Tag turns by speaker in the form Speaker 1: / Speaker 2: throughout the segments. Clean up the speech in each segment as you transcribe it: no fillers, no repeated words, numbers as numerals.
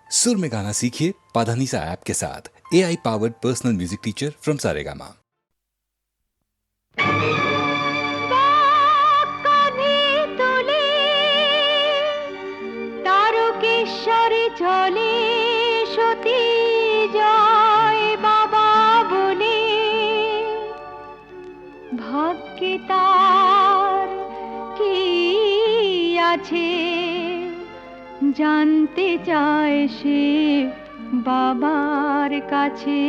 Speaker 1: सुर में गाना सीखिए पाधानीसा ऐप के साथ। AI powered personal music teacher from Saregama.
Speaker 2: তারকেশ্বরে চলে সতী জয় বাবা বলে, ভাগ্যে তার কি আছে জানতে চায় সে বাবার কাছে।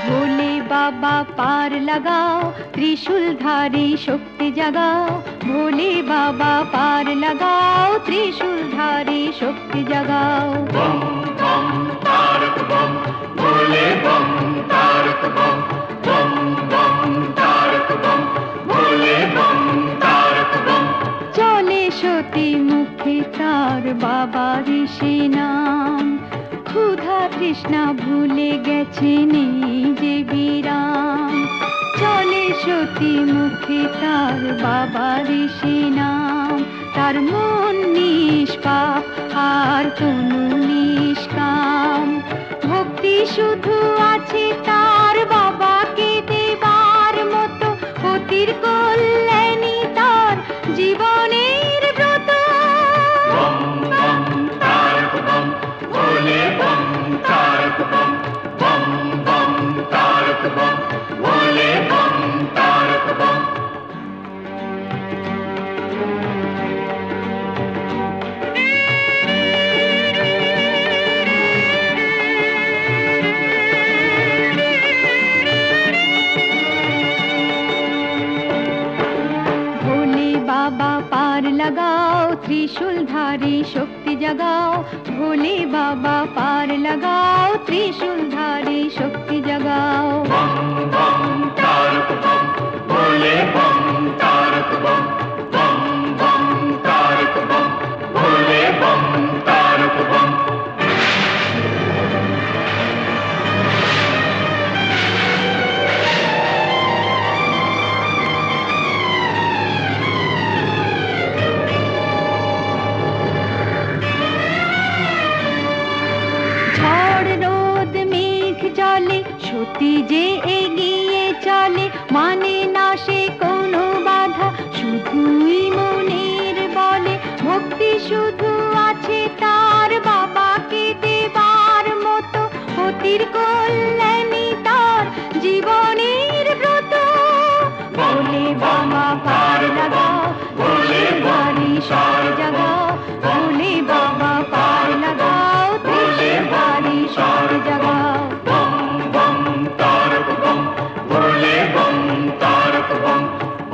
Speaker 2: ভোলে বাবা পার লাগাও, ত্রিশূলধারী শক্তি জাগাও। ভোলে বাবা পার লাগাও, ত্রিশূলধারী শক্তি জাগাও।
Speaker 3: বম বম তারক বম, ভোলে বম তারক বম। বম বম তারক বম, ভোলে বম তারক বম।
Speaker 2: চলে সতী মুখে তার বাবা ঋষি নাম, ক্ষুধা তৃষ্ণা ভুলে গেছেন এই যে বিরাম। চলে সতী মুখে তার বাবা ঋষি নাম, তার মন নিষ্পাপ আর তনু নিষ্কাম। ভক্তি শুধু আছে তার বাবাকে দেবার মতো, অতির কল্যাণী তার জীবনের ব্রত।
Speaker 3: বম বম তারক বম, ভোলে বম তারক বম। বম বম তারক বম, ভোলে বম তারক বম।
Speaker 2: ভোলে বাবা পার লাগাও, ত্রিশূলধারী শক্তি জাগাও। ভোলে বাবা পার লাগাও, ত্রিশূলধারী শক্তি জাগাও।
Speaker 3: বম বম তারক বম, ভোলে বম তারক বম। বম বম তারক বম, ভোলে বম তারক বম।
Speaker 2: ঝড় রোদ মেঘ চলে, সতী যে এগিয়ে চলে। মানে না সে কোনো বাধা, শুধুই মনের বলে। ভক্তি শুধু আছে তার বাবাকে দেবার মতো, অতির কল্যাণী তার জীবনের ব্রত। ভোলে বাবা পার লাগাও, ভোলে বাড়ি সার জাগাও। ভোলে বাবা পার লাগাও, ভোলে বাড়ি সার জাগাও।
Speaker 3: বম বম তারক বম, ভোলে বম তারক বম।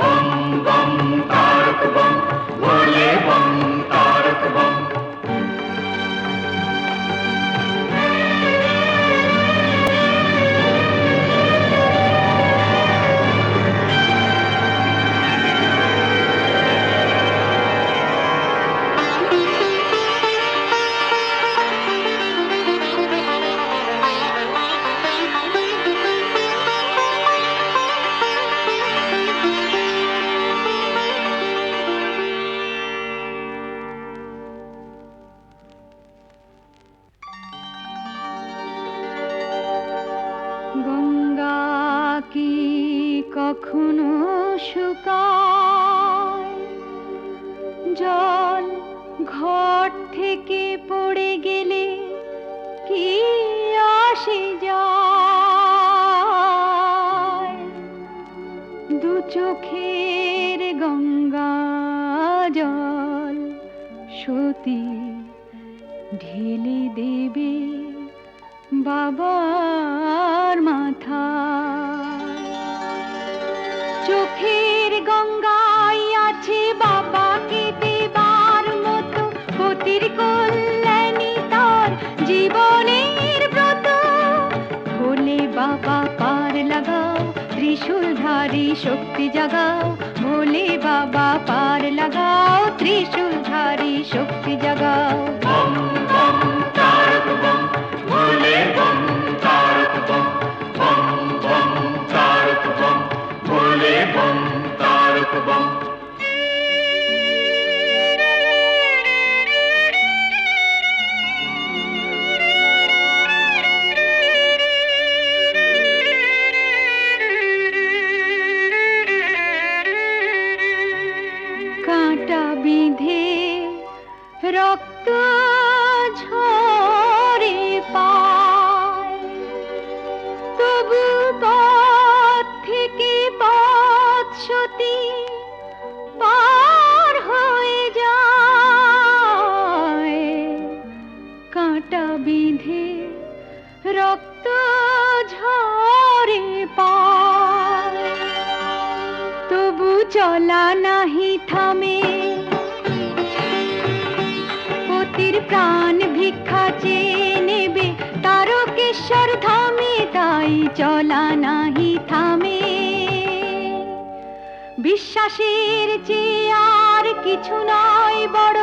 Speaker 3: বম বম তারক বম, ভোলে বম তারক বম।
Speaker 2: গঙ্গা কি কখনো শুকায়? জল ঘট থেকে পড়ে গেলে কি আসে যায়? দু চোখের গঙ্গা জল সতী ঢেলে দেবে বাবার মাথায়। চোখের গঙ্গায় আছে বাবাকে দেবার মতো, অতির কল্যাণী তার জীবনের ব্রত। ভোলে বাবা পার লাগাও, ত্রিশূলধারী শক্তি জাগাও। ভোলে বাবা পার লাগাও, ত্রিশূলধারী শক্তি জাগাও।
Speaker 3: বম বম তারক বম, ভোলে বম তারক বম। বম বম তারক বম, ভোলে বম তারক বম।
Speaker 2: কাঁটা বিঁধে রক্ত ঝরে পায়, তবু চলা নাহি থামে। পতির প্রাণ ভিক্ষা চেয়ে নেবে তারকেশ্বর ধামে, তাই চলা নাহি থামে। বিশ্বাসের চেয়ে আর কিছু নয় বড়,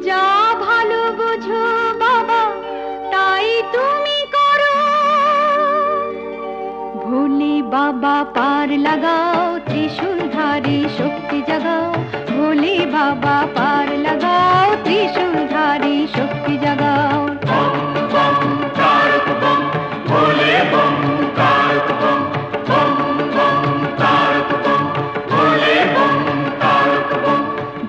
Speaker 2: যা ভালো বোঝো বাবা তাই তুমি করো। ভোলে বাবা পার লাগাও, ত্রিশূলধারী শক্তি জাগাও। ভোলে বাবা পার লাগাও, ত্রিশূলধারী শক্তি জাগাও।
Speaker 3: বম বম তারক বম, ভোলে বম তারক বম। বম বম তারক বম, ভোলে বম তারক বম।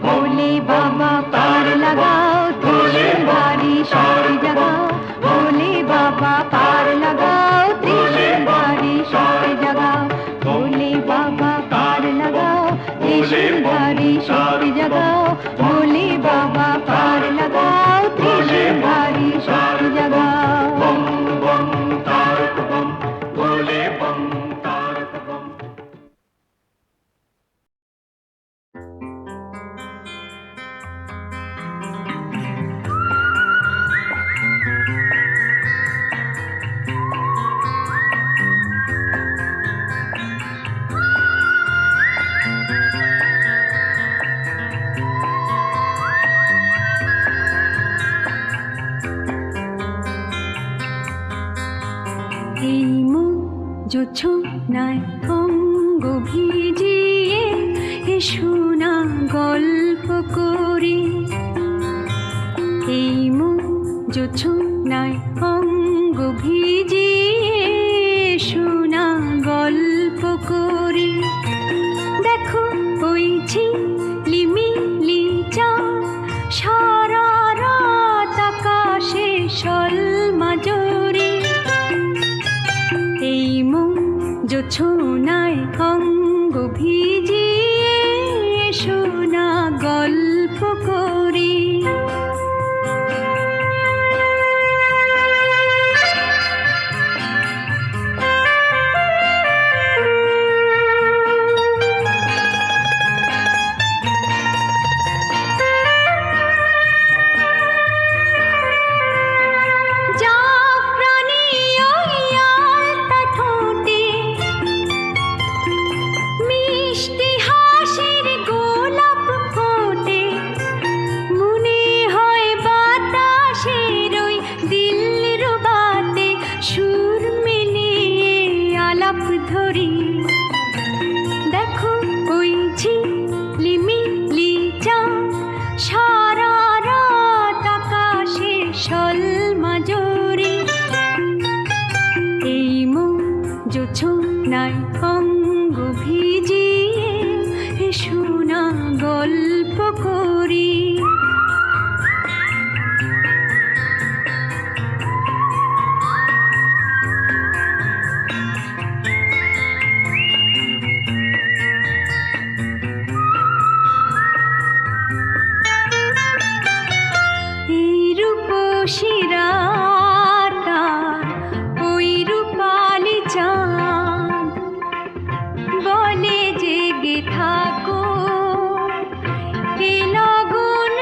Speaker 2: ভোলে বাবা পার লাগাও, ত্রিশূলধারী শক্তি জাগাও। ভোলে বাবা পার লাগাও, ত্রিশূলধারী শক্তি জাগাও। ভোলে বাবা পার লাগাও, ত্রিশূলধারী শক্তি জাগাও। ভোলে বাবা পার লাগাও, ত্রিশূলধারী শক্তি জাগাও।
Speaker 3: বম বম তারক বম, ভোলে বম তারক বম।
Speaker 2: এই মুখ জোছনায় অঙ্গ ভিজিয়ে এসো না গল্প করি। এই মুখ জোছনায় অঙ্গ ভিজিয়ে এসো না গল্প করি। দেখো ওই ঝিলিমিলি চাঁদ সারা রাত আকাশে সলমাজরি। এই মন জোছনায় অঙ্গ ভিজিয়ে এসো না গল্প করি। জোছনায় অঙ্গ ভিজিয়ে এসো না গল্প করি। এই রূপসী রাত ওই রূপালি চাঁদ বলে জেগে থাকো, এ লগন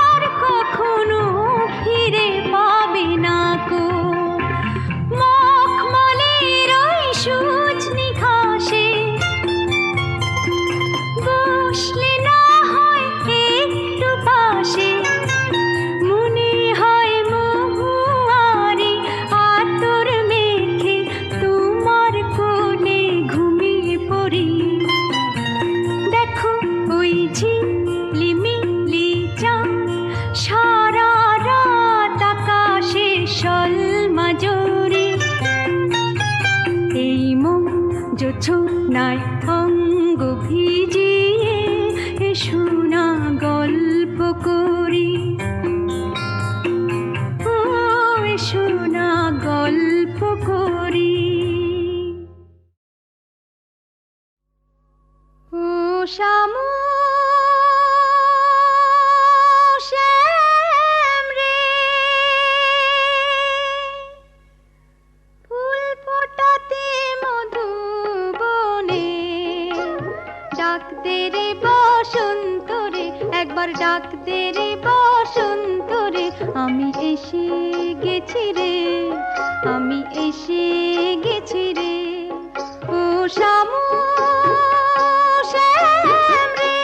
Speaker 2: আর কখনো ফিরে পাবে না কো। মখমলের ওই সজনি ঘাসে বসলে না হয় একটু পাশে, মনে হয় মহুয়ারি আতর মেখে তোমার কোলে ঘুমিয়ে পড়ি। দেখো ওই ঝিলিমিলি চাঁদ সারা রাত আকাশে সলমাজরি। এই মন জোছনায় অঙ্গ ভিজিয়ে এসো না গল্প করি। ও এসো না গল্প করি। ও শামু শ্যাম রে একবার ডাক দে রে বসন্ত রে, আমি এসে গেছি রে, আমি এসে গেছি রে। ও শামু শ্যাম রে,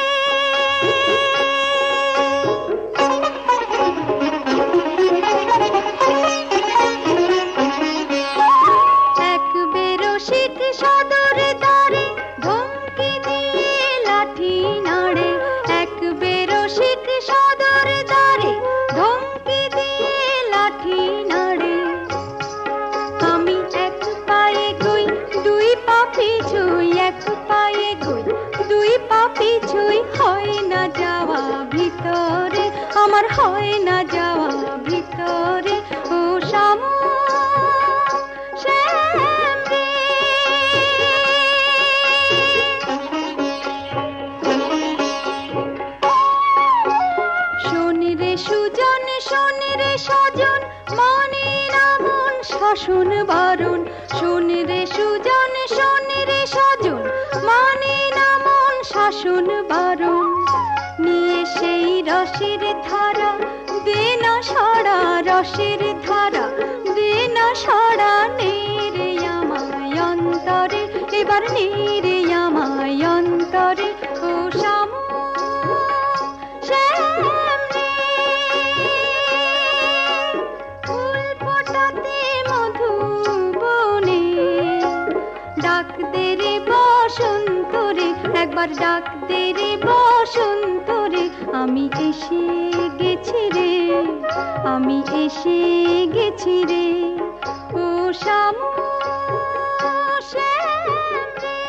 Speaker 2: এক বেরসিক সদর দ্বারে ধমকি দিয়ে লাঠি নাড়ে, এক বেরসিক সদর দ্বারে ধমকি দিয়ে লাঠি নাড়ে। আমি এক পায়ে গই দুই পা পিছুই, এক পায়ে গই দুই পা পিছুই, হয় না যাওয়া ভিতরে, আমার হয় না যাওয়া ভিতরে। ও শামু শ্যাম রে, শোন রে সুজন, শোন রে স্বজন, মানে না মন শাসন বারণ। শোন রে সুজন, শোন রে স্বজন, মানে না মন শাসন বারণ। নিয়ে সেই রসের ধারা দে না সারা, রসের ধারা দে না সারা, নেরে আমায় অন্তরে, এবার নেরে আমায় অন্তরে। ও শামু শ্যাম রে, ফুল ফোটাতে মধুবনে ডাক দে রে বসন্ত রে, একবার ডাক দে রে বসন্ত রে, আমি এসে গেছি রে, আমি এসে গেছি রে। ও শামু শ্যাম রে।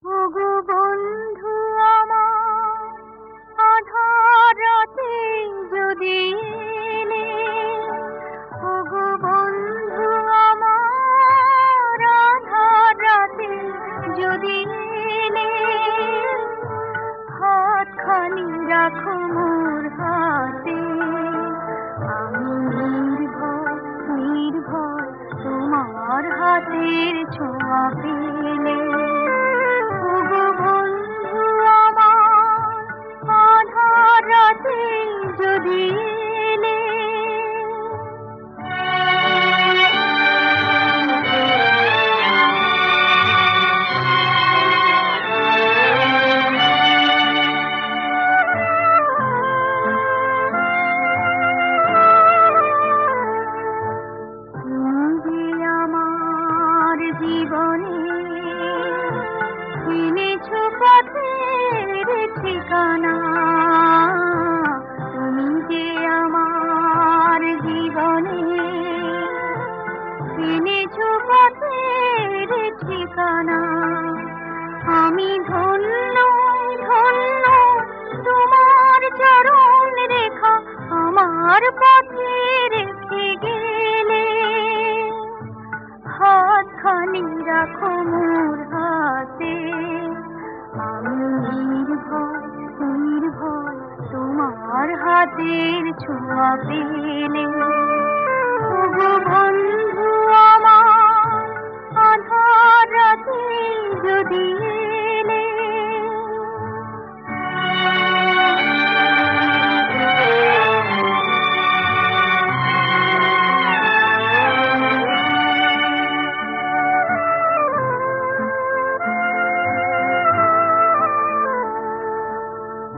Speaker 2: ওগো বন্ধু আমার, আধার রাতে যদি এলে, ওগো বন্ধু আমার, আধার রাতে যদি এলে, হাতখানি রাখো মোর হাতে, আমি নির্ভয় নির্ভয় তোমার হাতের ছোঁয়া পেলে। ওগো বন্ধু আমার, আধার রাতে যদি এলে, তুমি যে আমার জীবনে এনেছো পথের ঠিকানা, তুমি যে আমার জীবনে এনেছো পথের ঠিকানা। আমি ধন্য ধন্য তোমার চরণ রেখা আমার পথে রেখে গেলে, হাতখানি রাখো মোর হাতে, আমি নির্ভয় নির্ভয় তোমার হাতের ছোঁয়া পেলে। ওগো বন্ধু আমার, আধার রাতে যদি এলে,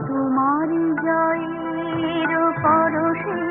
Speaker 2: তোমার জয়ের পরশে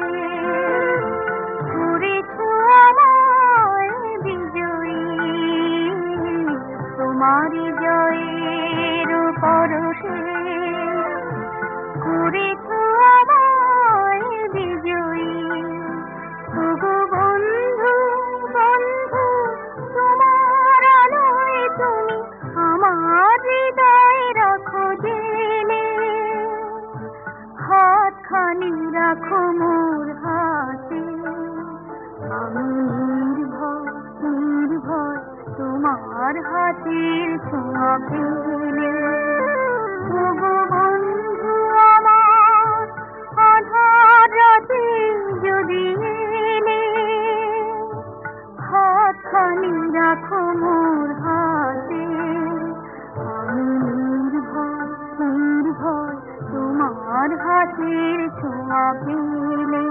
Speaker 2: থাকিলে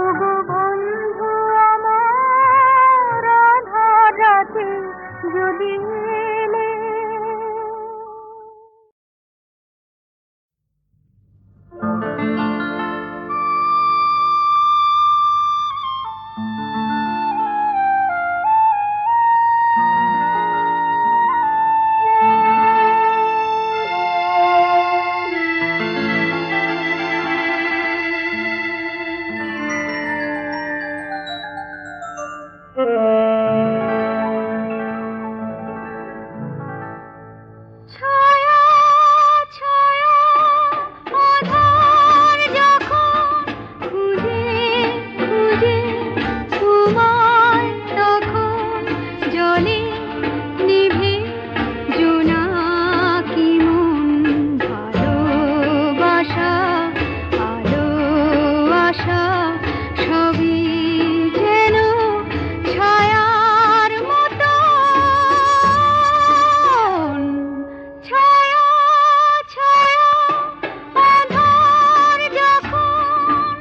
Speaker 2: ওগো বন্ধু আমার আধার রাতে যদি এলে। ছায়া ছায়া আধার যখন খুঁজে খুঁজে তোমায় তখন জলে নিভে জোনাকি মন ভালোবাসা আলো আশা সবই যেন ছায়ার মতন। ছায়া ছায়া আধার যখন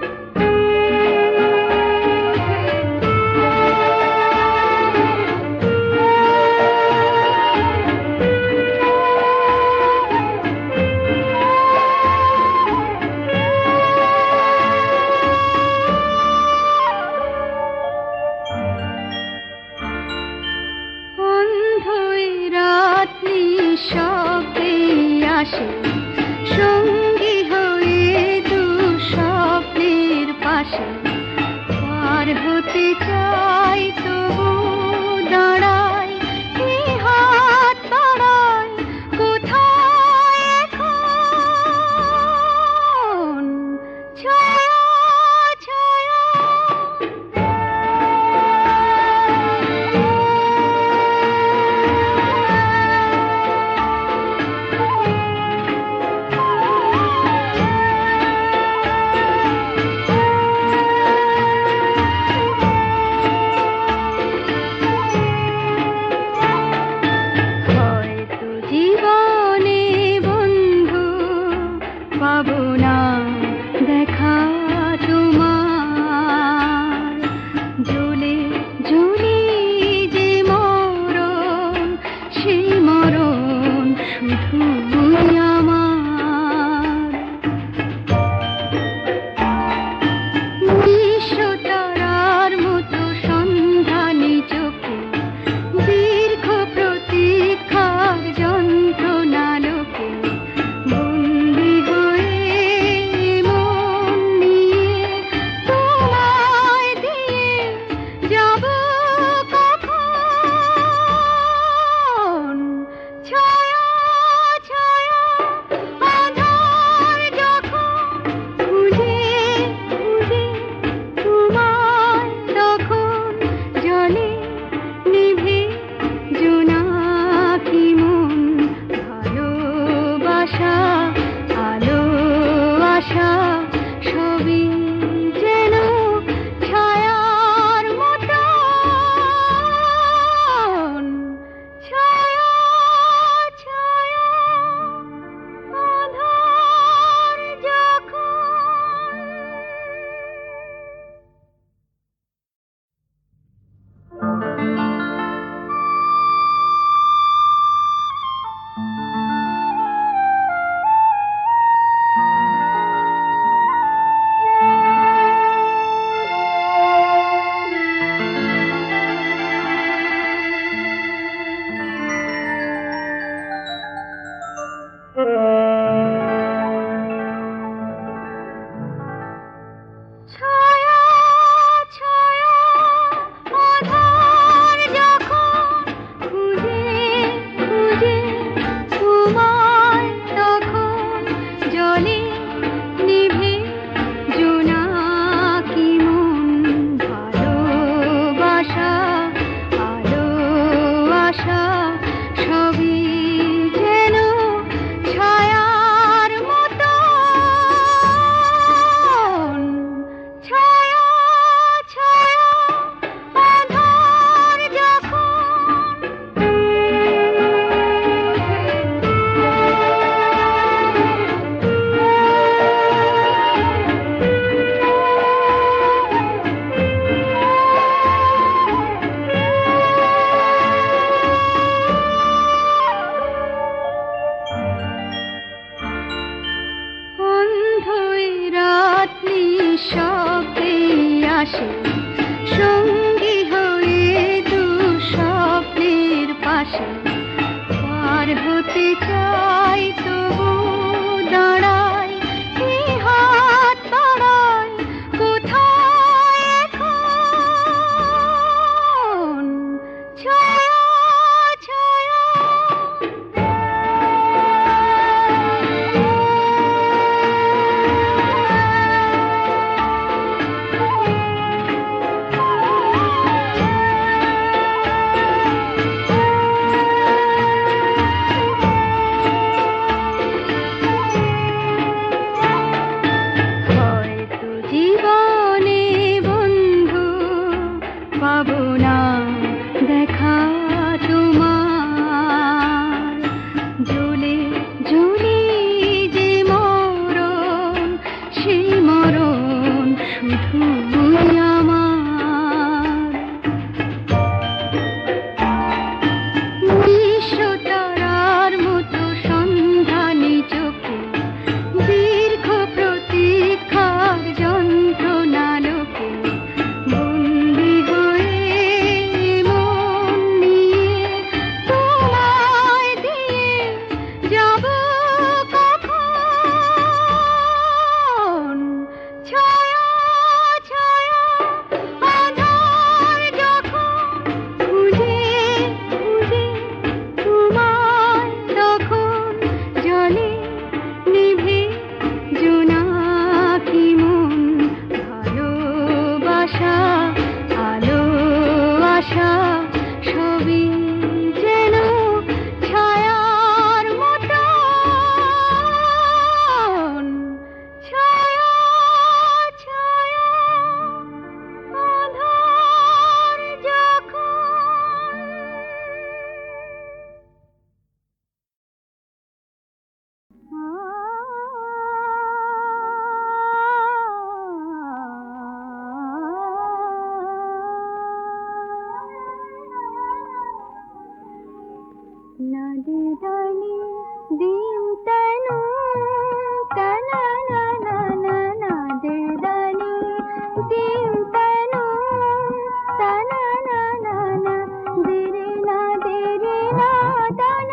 Speaker 2: অন্ধই রাত নিঃশব্দে আসে সঙ্গী হয়ে দুঃস্বপ্নের পাশে। পার হতে চাই তবু দাঁড়াই কি হাত বাড়াই কোথায় এখন। ছায়া ছায়া হয়তো জীবনে বন্ধু পাবো না দেখা তোমার। জ্বলে জ্বলি যে মরণ সেই মরণ শুধুই আমার। নিঃস্বতারার মতো সন্ধানী চোখে দীর্ঘ প্রতীক্ষার যন্ত্রণা লোকে বন্দী হয়ে মন নিয়ে তোমায় দিয়ে যাব কখন। ছায়া ছায়া আধার যখন খুঁজে খুঁজে তোমায় তখন জলে নিভে জোনাকি মন ভালোবাসা আলো আশা সবই যেন ছায়ার মতন। ছায়া ছায়া আধার যখন ছায়া ছায়া আধার যখন খুঁজে খুঁজে তোমায় তখন জলে নিভে জোনাকি মন ভালোবাসা আলো আশা সবই যেন ছায়া নিঃশব্দে আসে সঙ্গী হয়ে দুঃস্বপ্নের পাশে পার হতে চাই তবু দাঁড়াই এই হাত বাড়াই কোথায় এখন ছায়া ছায়া হয়তো জীবনে বন্ধু পাবো না দেখা তোমার জ্বলে জ্বলে যে মরণ সেই মরণ শুধুই আমার নিঃস্বতারার মতো সন্ধানী চোখে দীর্ঘ প্রতীক্ষার যন্ত্রণা লোকে বন্দী হয়ে মন নিয়ে তোমায় দিয়ে যাব কখন ছায়া ছায়া আধার যখন খুঁজে খুঁজে তোমায় তখন জলে নিভে জোনাকি মন ভালোবাসা আলো আশা সবই যেন ছায়ার মতন ছায়া ছায়া আধার যখন నదిదని దింతను తనననన నదిదని దింతను తనననన దిరినా దిరినా తన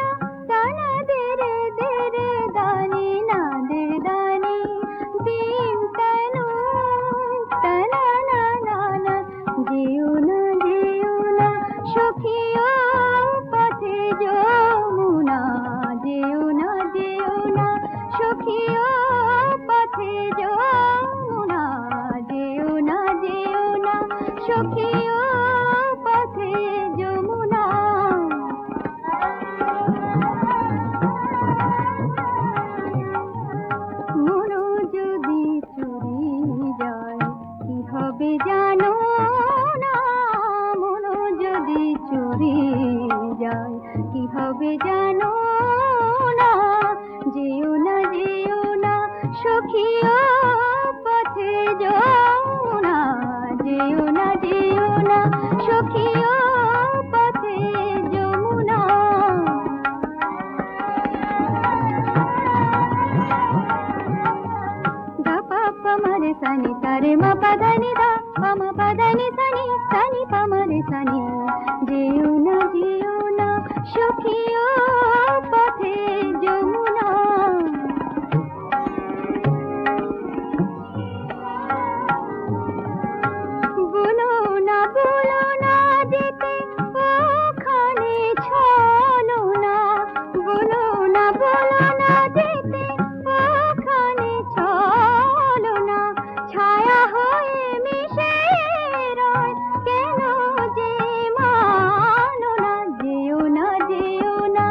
Speaker 2: తన దిరి దిరి దాని నదిదని దింతను తనననన জিউনা জিউনা সখিয়া পথে যমুনা জিউনা জিউনা সখিয়া পথে যমুনা জিউনা জিউনা সখিয়া পথে যমুনা মনো যদি চুরি যায় কি হবে জানো না মনো যদি চুরি যায় কি হবে জানো না যেও না সখিয়া পথে যমুনা যেও না সখিয়া পথে যমুনা गा पा मरे सनी तारे मा पदनी दा पम पदनी सनी सनी पमरे सनी जियो ना सखियो पथे যমুনা বলো না যেতে ওখানে ছলো না বলো না যেতে ওখানে ছলো না ছায়া হয়ে মিশে রয় কেন যে মানো না যেও না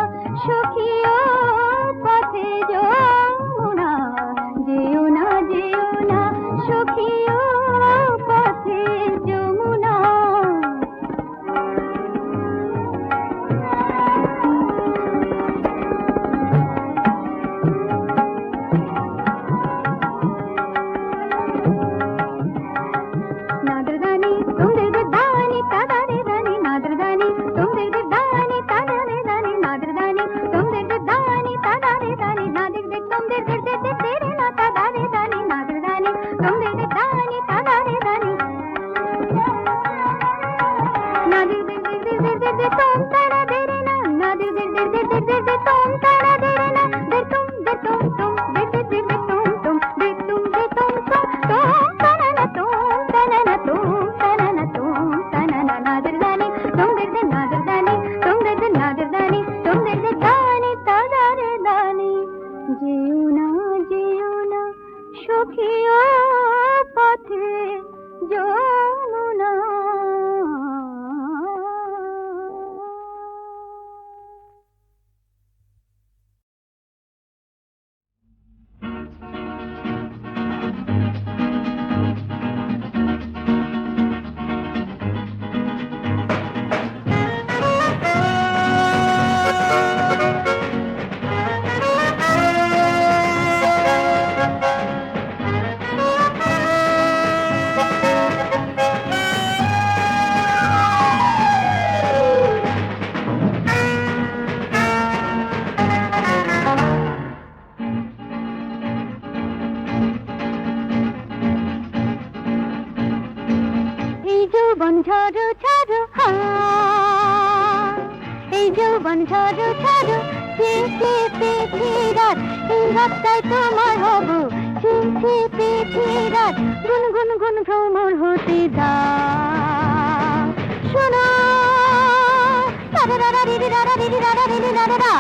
Speaker 2: সখিও পথে যমুনা। যৌবন ঝড়ো ঝড়ো এই যৌবন ঝড়ো ঝড়ো চেয়ে পেয়েছি রাত, এই রাতটায় তোমার হব চেয়ে পেয়েছি রাত, গুন গুন গুন ভ্রমর হতে দাও। শোনো রারা রারা রিরি রারা রিরি রারা রিরি রারা রা।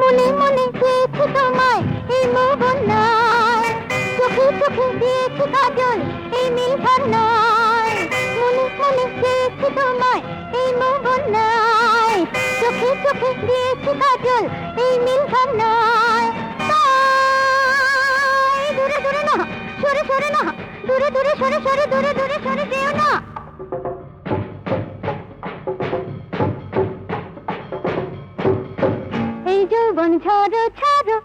Speaker 2: মনে মনে চেয়েছি তোমায় এই মোহনায়, চোখে চোখে দিয়েছি কাজল এই নীল ঝর্ণায়। মনে মনে চেয়েছি তোমায় এই মোহনায়, চোখে চোখে দিয়েছি কাজল এই নীল ঝর্ণায়। তাই দূরে দূরে না সরে সরে না, দূরে দূরে সরে সরে দূরে দূরে সরে যেও না। এই যৌবন ঝড়ো ঝড়ো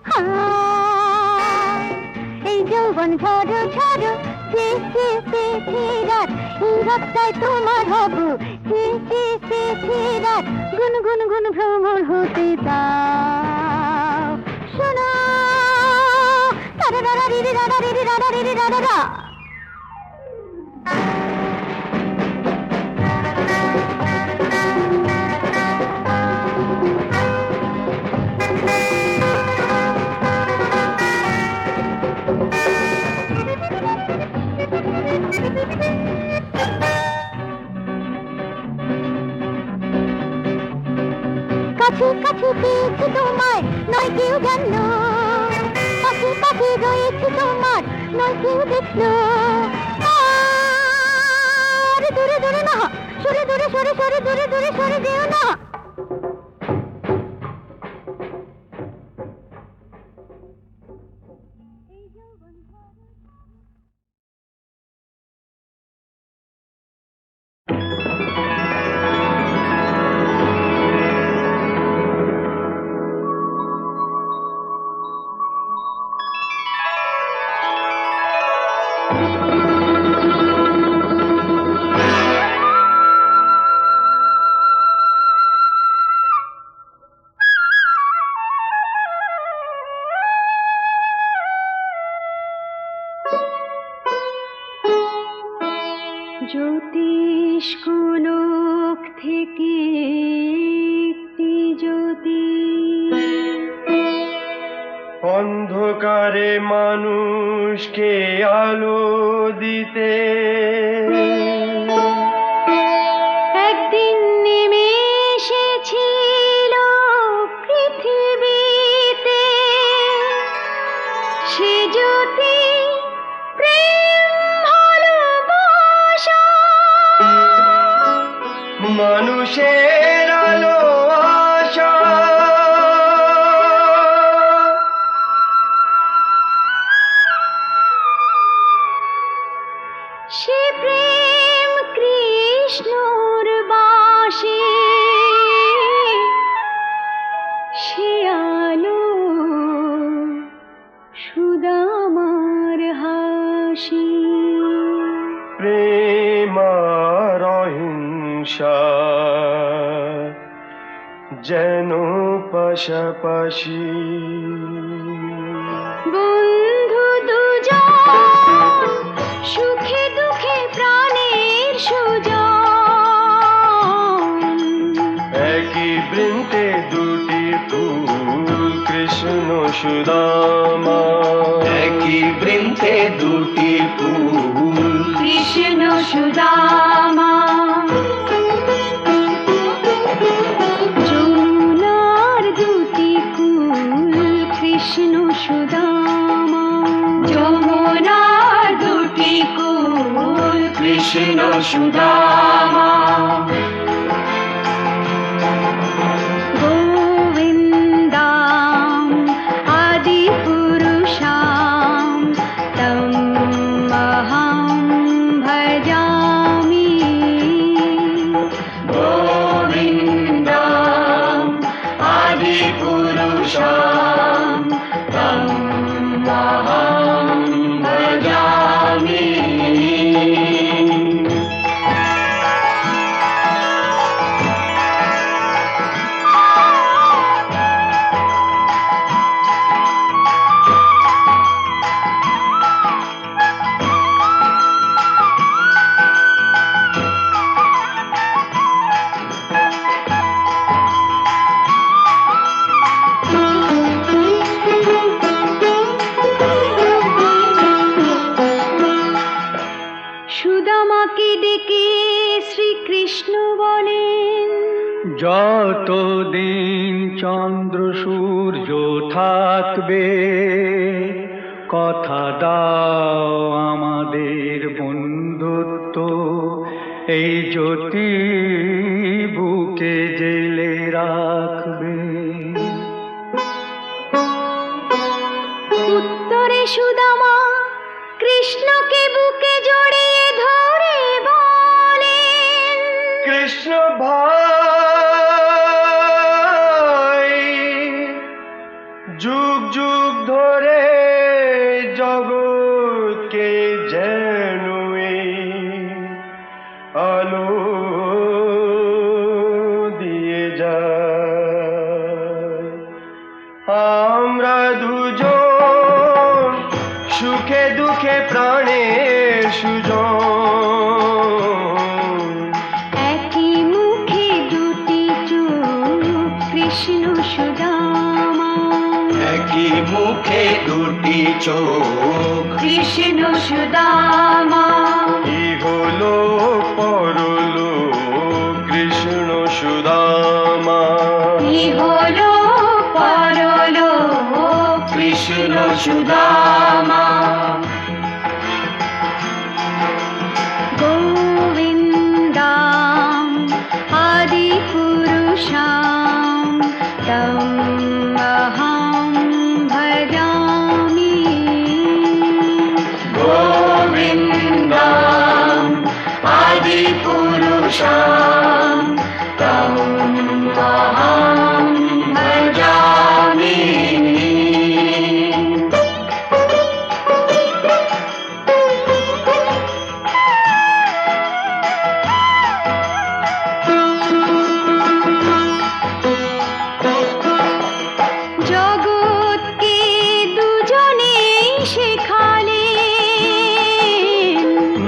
Speaker 2: এই যৌবন ঝড়ো ঝড়ো চেয়ে পেয়েছি রাত, এই রাতটায় তোমার হব চেয়ে পেয়েছি রাত, গুন গুন গুন ভ্রমর হতে দাও। শোনো রারা রারা রিরি রারা রিরি রারা রিরি রারা রা। কাছে কাছে পেয়েছি তোমায় নয় কেউ জানলো, কাছে কাছে রয়েছে তোমার নয় কেউ দেখলো। আর দূরে দূরে না সরে দূরে সরে সরে দূরে দূরে সরে যেও না। জ্যোতিষ্কলোক থেকে একটি জ্যোতি,
Speaker 4: অন্ধকারে মানুষকে আলো দিতে
Speaker 2: একদিন নেমে এসেছিল পৃথিবীতে। সে জ্যোতি প্রেম ভালোবাসা,
Speaker 4: মানুষের আলো আশা।
Speaker 2: সে প্রেম কৃষ্ণর বাসে, সে আলো সুদামার হাসি।
Speaker 4: প্রেম আর অহিংসা যেন পাশাপাশি,
Speaker 2: বন্ধু দুজন সুখে দুঃখে প্রাণের সুজন।
Speaker 4: একই সুদামা
Speaker 3: একই বৃন্তে দুটি ফুল
Speaker 2: কৃষ্ণ সুদামা যমুনার দুটি কুল কৃষ্ণ সুদামা যমুনার দুটি কুল
Speaker 3: কৃষ্ণ সুদামা
Speaker 2: গোবিন্দাম আদি পুরুষাম তম অহং ভজামি
Speaker 3: গোবিন্দম আদি পুরুষম তম অহং ভজামি
Speaker 2: সুদামাকে ডেকে শ্রীকৃষ্ণ বলেন
Speaker 4: যতদিন চন্দ্র সূর্য থাকবে কথা দাও আমাদের বন্ধুত্ব এই জ্যোতি বুকে জেলে রাখবে
Speaker 2: উত্তরে সুদামা কৃষ্ণকে বুকে জড়িয়ে ধরে বলেন
Speaker 4: কৃষ্ণ ভাই যুগ যুগ ধরে জগৎকে যেন এই আলো দিয়ে যায় আমরা দুজন সুখে দুঃখে প্রাণের সুজন
Speaker 2: একই মুখে দুটি চোখ কৃষ্ণ সুদামা
Speaker 3: একই মুখে দুটি চোখ
Speaker 2: কৃষ্ণ সুদামা
Speaker 4: ইহলোক পরলোক কৃষ্ণ সুদামা
Speaker 2: হলো পরলোক
Speaker 3: কৃষ্ণ সুদামা
Speaker 2: গোবিন্দাম আদি পুরুষাম তম অহং ভজামি
Speaker 3: গোবিন্দম আদি পুরুষম তম অহং ভজামি
Speaker 2: জগৎকে দুজনে শেখালেন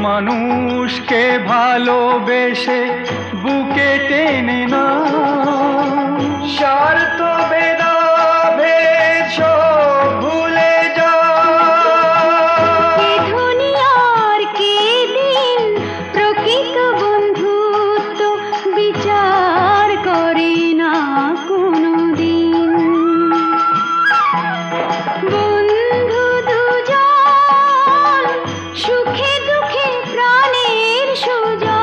Speaker 4: মানুষকে ভালোবেসে বুকে টেনে না স্বার্থ ভেদাভেদ সব ভুলে যা
Speaker 2: কে দুনিয়ার কে দিন প্রকৃত বন্ধুত্ব বিচার করে না কোনোদিন বন্ধু দুজন সুখে দুঃখে প্রাণের সুজন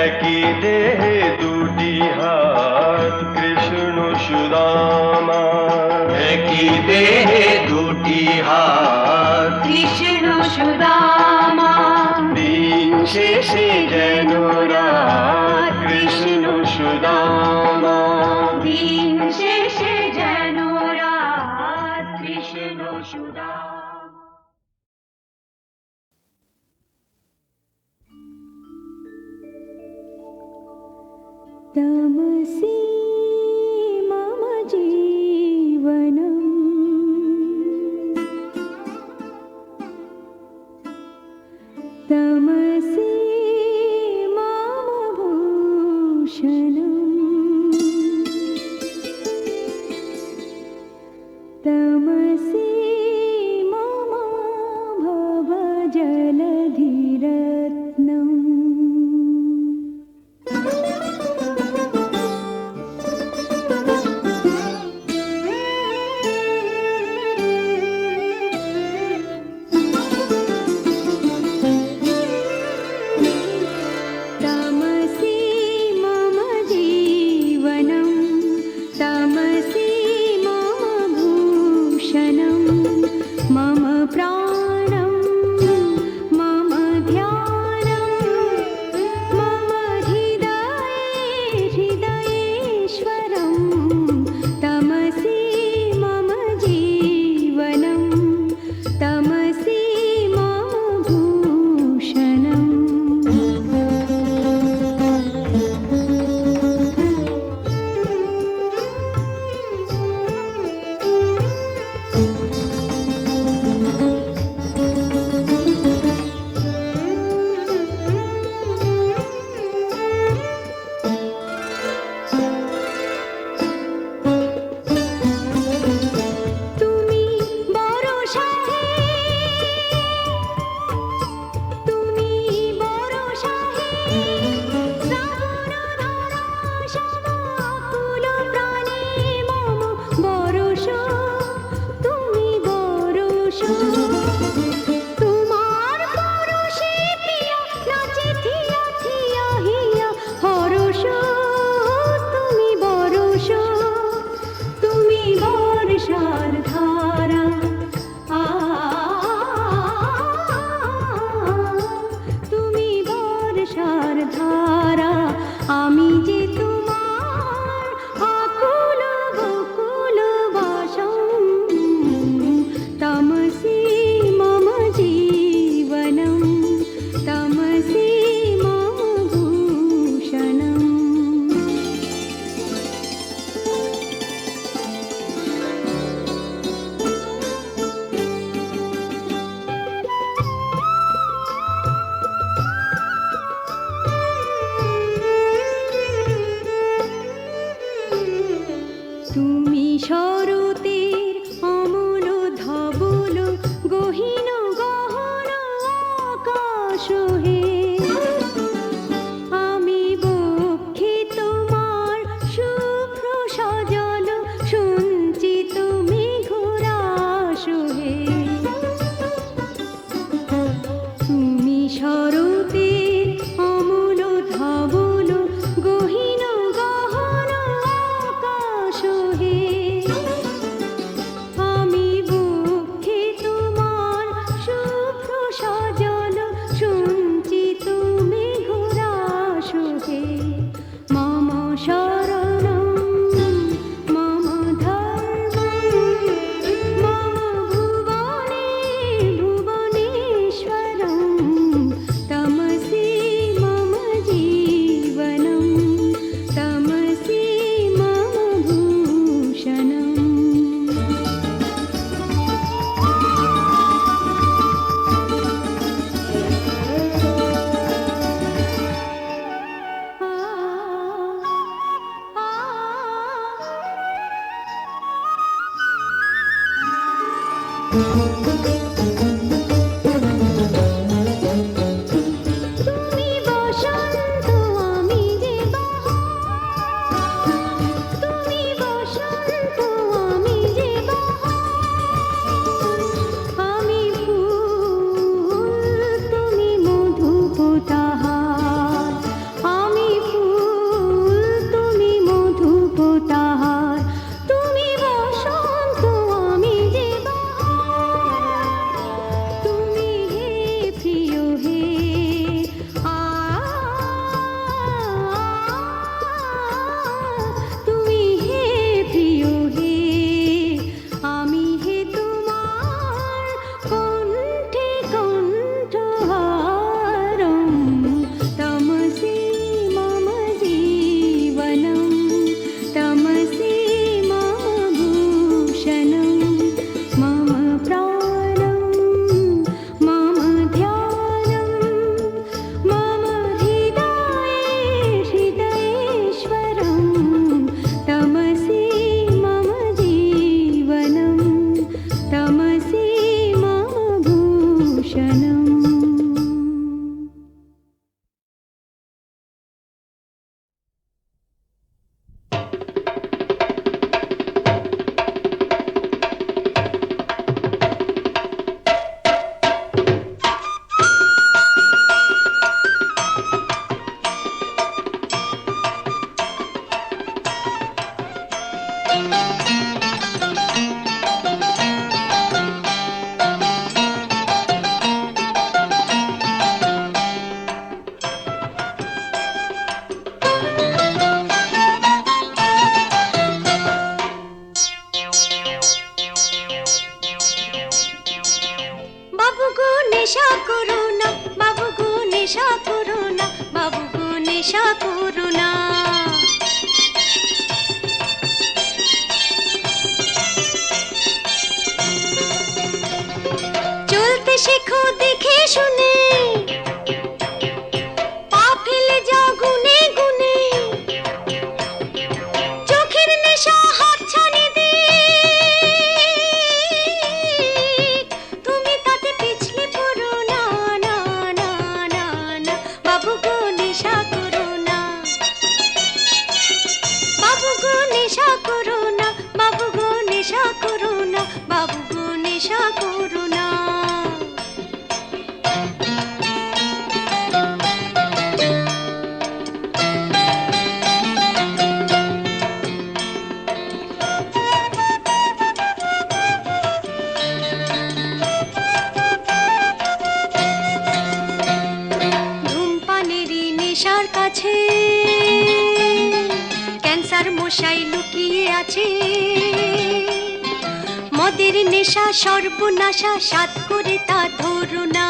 Speaker 4: একই দেহে দুটি হাত কৃষ্ণ সুদামা
Speaker 3: একই দেহে দুটি হাত
Speaker 2: কৃষ্ণ সুদামা
Speaker 4: দিন শেষে যেন রাত কৃষ্ণ সুদামা
Speaker 2: দিন শেষে যেন রাত কৃষ্ণ সুদামা तमसि मम जीवनम् तमसि मम भूषणम् শ্রাবণ ধারা শ্যামাকুল প্রাণে মম বরষ তুমি বরষ তোমার পরশে প্রিয়া নাচে থিয়া থিয়া হিয়া হরষ তুমি বরষ তুমি বর্ষার ধারা তুমি বর্ষার ধারা আমি যে তোমার আকুল বকুল বাসম তমসি মম জীবনম তমসি মম ভূষণম তুমি শরতের অমল ধবল গহীন গহন আকাশ হে আমি বক্ষে তোমার শুভ্র সজল শুনছি তুমি ঘোরাস হে তুমি শরতের অমল ধবল গহীন গহন আকাশ হে আমি বক্ষে তোমার শুভ্র সজল শুনছি তুমি ঘোরাস হে মম শরণম মম ধর্মম মম ভুবনে ভুবনেশ্বরম তমসি মম জীবনম তমসি মম ভূষণম তুমি বসন্ত আমি যে বাহার তুমি বসন্ত আমি যে বাহার আমি ফুল তুমি মধুপোতাহার আমি ফুল তুমি মধুপোতাহার তুমি বসন্ত আমি যে বাহার তুমি হে প্রিয় হে তুমি হে প্রিয় হে আমি হে তোমার কণ্ঠে কণ্ঠহারম তমসি মম জীবনম তমসি মম ভূষণম মম প্রাণম মম ধ্যানম মম হৃদয়ে হৃদয়েশ্বরম তমসি মম জীবনম তমসি মম ভূষণম বাবু গো নেশা করো না বাবু গো নেশা করো না বাবু গো নেশা করো না চলতে শেখো দেখে শুনে পা ফেলে যাও গুনে গুনে চোখের নেশা হাত ছানি দিক তুমি তাতে পিছলে পড়ো না না না না বাবু গো নেশা করো না, বাবু গো নেশা করো না, বাবু গো নেশা করো না, বাবু গো নেশা করো না। ধূমপানেরই নেশার কাছে ক্যান্সার মশাই লুকিয়ে আছে, মদের নেশা সর্বনাশা সাত করে তা ধরো না।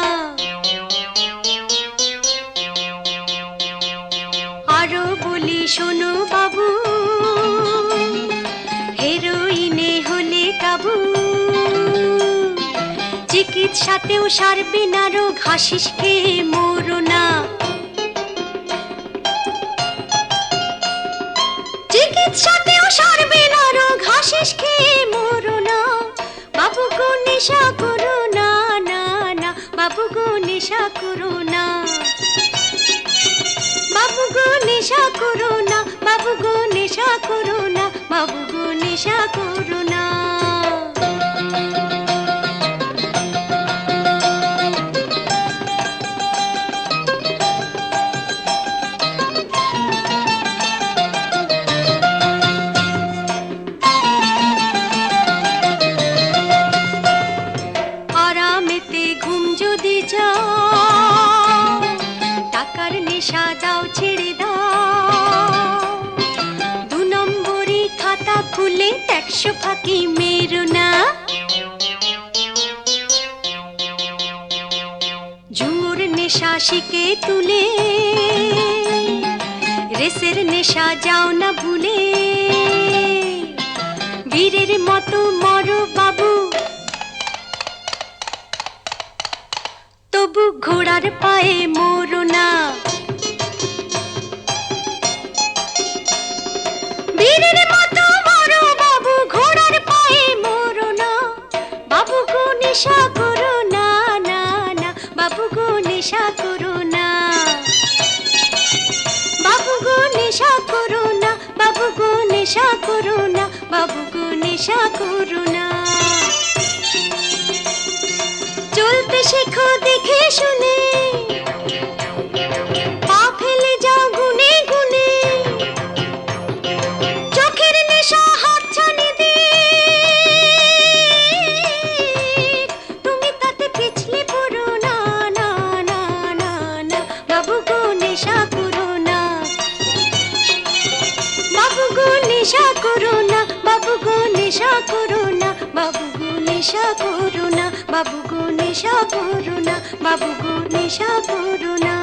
Speaker 2: আরো বলি শোনো বাবু, হেরোইনে হলে কাবু, চিকিৎসাতেও সারবে না রোগ, হাসিস খেয়ে মরো না। চিকিৎসাতেও সারবে না রোগ, হাসিস খেয়ে মরো না। বাবু গো নেশা করো না, না না, বাবু গো নেশা করো না, বাবু গো নেশা করো না, বাবু গো নেশা করো না, বাবু গো নেশা করো না। আরামেতে ঘুম যদি যাও, টাকার নেশা দাও ছেড়ে দাও, দু নম্বরি খাতা খুলে 100 ফাঁকি মেরো না। ঝুমুর নেশা শিখে তুলে, রেসের নেশা যাও না ভুলে, বীরের মতো মরো বাবু, তবু ঘোড়ার পায়ে মরো না। বীরের মতো মরো বাবু, ঘোড়ার পায়ে মরো না। বাবু গো নেশা করো না, না না, বাবু গো নেশা করো না, বাবু গো নেশা করো না, বাবু গো নেশা করো না, বাবু গো নেশা করো না। চলতে শেখো দেখে শুনে, পা ফেলে যাও গুনে গুনে, চোখের নেশা হাতছানি দিক, তুমি তাতে পিছলে পড়ো না, না না না না, বাবু গো নেশা করো না, বাবু গো নেশা করো না, বাবু গো নেশা করো না, বাবু গো নেশা করো না, বাবু গো নেশা করো না, বাবু গো নেশা করো না।